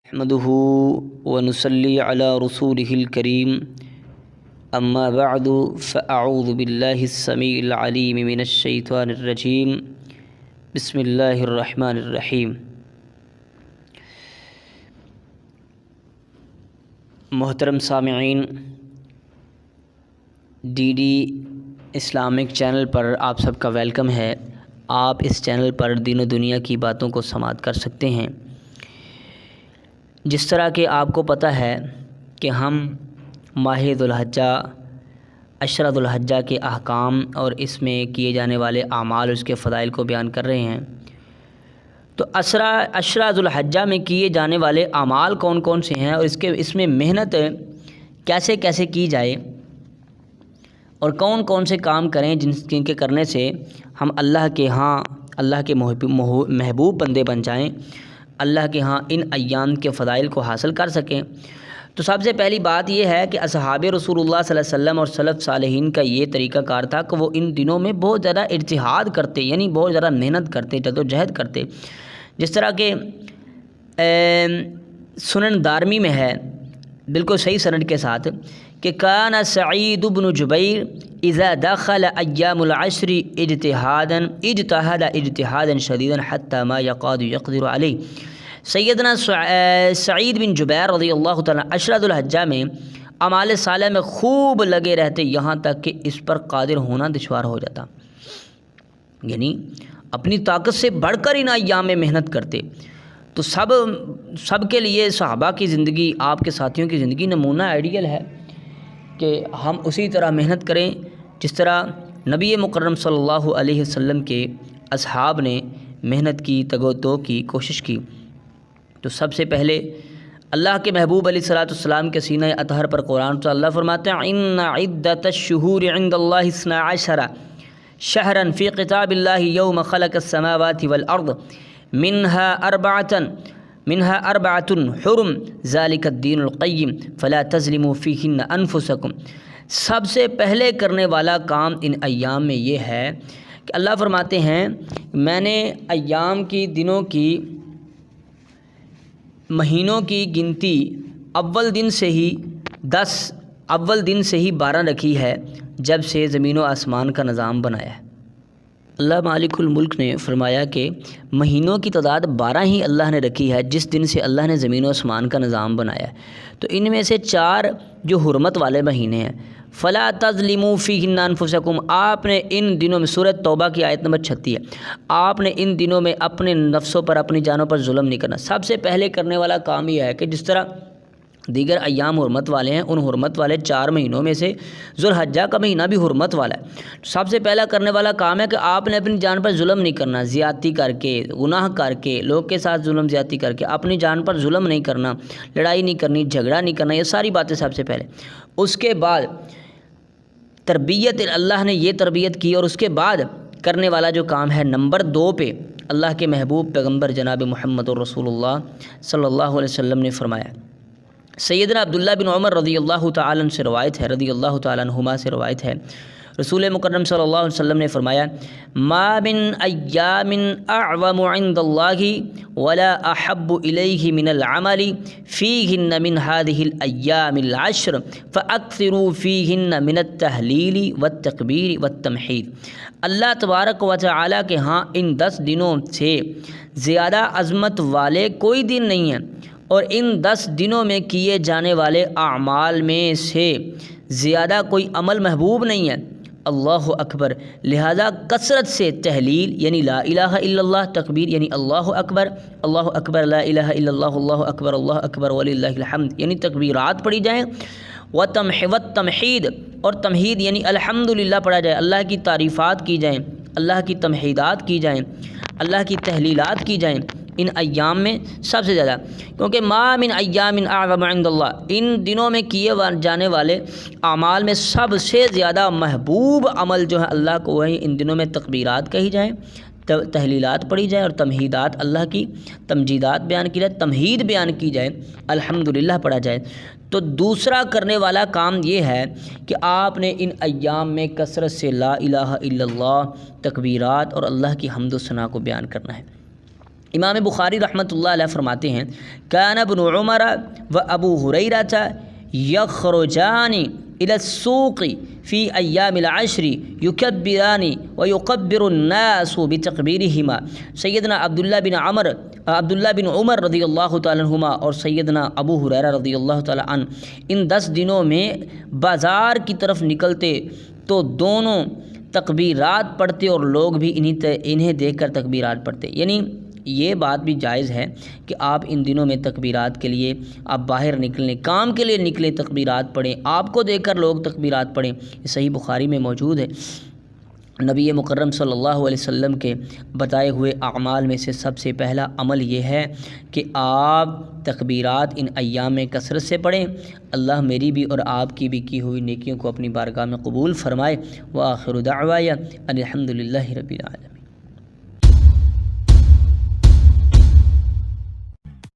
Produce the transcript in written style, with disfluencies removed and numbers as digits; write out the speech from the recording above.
نحمده ونصلي على رسوله الكريم اما بعد فاعوذ بالله السميع العليم من الشيطان الرجيم بسم الله الرحمن الرحیم۔ محترم سامعین، ڈی ڈی اسلامک چینل پر آپ سب کا ویلکم ہے۔ آپ اس چینل پر دین و دنیا کی باتوں کو سماعت کر سکتے ہیں۔ جس طرح کہ آپ کو پتہ ہے کہ ہم ماہ ذو الحجہ، عشرہ ذو الحجہ کے احکام اور اس میں کیے جانے والے اعمال، اس کے فضائل کو بیان کر رہے ہیں۔ تو عشرہ ذو الحجہ میں کیے جانے والے اعمال کون کون سے ہیں اور اس میں محنت کیسے کیسے کی جائے اور کون کون سے کام کریں جن کے کرنے سے ہم اللہ کے محبوب بندے بن جائیں، اللہ کے ہاں ان ایام کے فضائل کو حاصل کر سکیں۔ تو سب سے پہلی بات یہ ہے کہ اصحاب رسول اللہ صلی اللہ علیہ وسلم اور سلف صالحین کا یہ طریقہ کار تھا کہ وہ ان دنوں میں بہت زیادہ اجتہاد کرتے، یعنی بہت زیادہ محنت کرتے، جد و جہد کرتے۔ جس طرح کہ سنن دارمی میں ہے بالکل صحیح سند کے ساتھ کہ کان سعید بن جبیر اذا دخل ایام العشر اجتہد اجتہادا شدیدا حتی ما یقاد یقدر علیہ۔ سیدنا سعید بن جبیر رضی اللہ تعالیٰ عشرہ ذو الحجہ میں اعمال صالح میں خوب لگے رہتے، یہاں تک کہ اس پر قادر ہونا دشوار ہو جاتا، یعنی اپنی طاقت سے بڑھ کر ان ایام میں محنت کرتے۔ تو سب کے لیے صحابہ کی زندگی، آپ کے ساتھیوں کی زندگی نمونہ آئیڈیل ہے کہ ہم اسی طرح محنت کریں جس طرح نبی مکرم صلی اللہ علیہ وسلم کے اصحاب نے محنت کی، تگ و دو کی، کوشش کی۔ تو سب سے پہلے اللہ کے محبوب علیہ الصلوۃ والسلام کے سینہ اطہر پر قرآن سے اللہ فرماتے ہیں ان عدۃ الشہور عند اللہ 12 شہرا فی کتاب اللہ یوم خلق السماوات والارض منها اربعۃ حرم ذلک الدین القیم فلا تظلموا فیہن انفسکم۔ سب سے پہلے کرنے والا کام ان ایام میں یہ ہے کہ اللہ فرماتے ہیں میں نے ایام کی، دنوں کی، مہینوں کی گنتی اول دن سے ہی 12 رکھی ہے جب سے زمین و آسمان کا نظام بنایا ہے۔ اللہ مالک الملک نے فرمایا کہ مہینوں کی تعداد 12 ہی اللہ نے رکھی ہے جس دن سے اللہ نے زمین و آسمان کا نظام بنایا ہے۔ تو ان میں سے 4 جو حرمت والے مہینے ہیں، فلا تظلموا فیہن انفسکم، آپ نے ان دنوں میں، سورۃ توبہ کی آیت نمبر 36 ہے، آپ نے ان دنوں میں اپنے نفسوں پر، اپنی جانوں پر ظلم نہیں کرنا۔ سب سے پہلے کرنے والا کام یہ ہے کہ جس طرح دیگر ایام حرمت والے ہیں، ان حرمت والے 4 مہینوں میں سے ذو الحجہ کا مہینہ بھی حرمت والا ہے۔ سب سے پہلا کرنے والا کام ہے کہ آپ نے اپنی جان پر ظلم نہیں کرنا، زیادتی کر کے، گناہ کر کے، لوگ کے ساتھ ظلم زیادتی کر کے اپنی جان پر ظلم نہیں کرنا، لڑائی نہیں کرنی، جھگڑا نہیں کرنا، یہ ساری باتیں سب سے پہلے۔ اس کے بعد تربیت، اللہ نے یہ تربیت کی، اور اس کے بعد کرنے والا جو کام ہے نمبر 2 پہ اللہ کے محبوب پیغمبر جناب محمد رسول اللہ صلی اللہ علیہ وسلم نے فرمایا۔ سیدنا عبداللہ بن عمر رضی اللہ تعالیٰ عنہ سے روایت ہے، رضی اللہ تعالیٰ عنہما سے روایت ہے، رسول مکرم صلی اللہ علیہ وسلم نے فرمایا ما من ایام اعظم عند اللہ ولا احب الیہ من العمل فیہن من هذه الایام العشر فاکثروا فیہن من التہلیل والتکبیر والتمحید۔ اللہ تبارک و تعالیٰ کے ہاں ان 10 دنوں سے زیادہ عظمت والے کوئی دن نہیں ہیں، اور ان 10 دنوں میں کیے جانے والے اعمال میں سے زیادہ کوئی عمل محبوب نہیں ہے۔ اللہ اکبر، لہذا کثرت سے تہلیل یعنی لا الہ الا اللہ، تکبیر یعنی اللہ اکبر لا الہ الا اللہ اللہ اکبر وللہ الحمد یعنی تکبیرات پڑھی جائیں، تمحید اور تمحید یعنی الحمدللہ پڑھا جائے، اللہ کی تعریفات کی جائیں، اللہ کی تمحیدات کی جائیں، اللہ کی تحلیلات کی جائیں ان ایام میں سب سے زیادہ، کیونکہ ما من ایام اعظم عند اللہ، ان دنوں میں کیے جانے والے اعمال میں سب سے زیادہ محبوب عمل جو ہے اللہ کو، وہی ان دنوں میں تکبیرات کہی جائیں، تحلیلات پڑھی جائیں، اور تمہیدات، اللہ کی تمجیدات بیان کی جائے، تمہید بیان کی جائے، الحمدللہ پڑھا جائے۔ تو دوسرا کرنے والا کام یہ ہے کہ آپ نے ان ایام میں کثرت سے لا الہ الا اللہ، تکبیرات اور اللہ کی حمد و ثنا کو بیان کرنا ہے۔ امام بخاری رحمۃ اللہ علیہ فرماتے ہیں کان ابن عمر و ابو ہریرہ یخرجان الی السوق فی ایام العشر یکبران و یکبر الناس بتکبیرہما۔ سیدنا عبداللہ بن عمر رضی اللہ تعالیٰ عنہما اور سیدنا ابو ہریرہ رضی اللہ تعالیٰ عنہ ان 10 دنوں میں بازار کی طرف نکلتے تو دونوں تکبیرات پڑھتے اور لوگ بھی انہیں دیکھ کر تکبیرات پڑھتے۔ یعنی یہ بات بھی جائز ہے کہ آپ ان دنوں میں تکبیرات کے لیے آپ باہر نکلیں، کام کے لیے نکلیں، تکبیرات پڑھیں، آپ کو دیکھ کر لوگ تکبیرات پڑھیں۔ یہ صحیح بخاری میں موجود ہے۔ نبی مکرم صلی اللہ علیہ وسلم کے بتائے ہوئے اعمال میں سے سب سے پہلا عمل یہ ہے کہ آپ تکبیرات ان ایام میں کثرت سے پڑھیں۔ اللہ میری بھی اور آپ کی بھی کی ہوئی نیکیوں کو اپنی بارگاہ میں قبول فرمائے۔ وآخر دعوایا ان الحمد للہ رب العالمین۔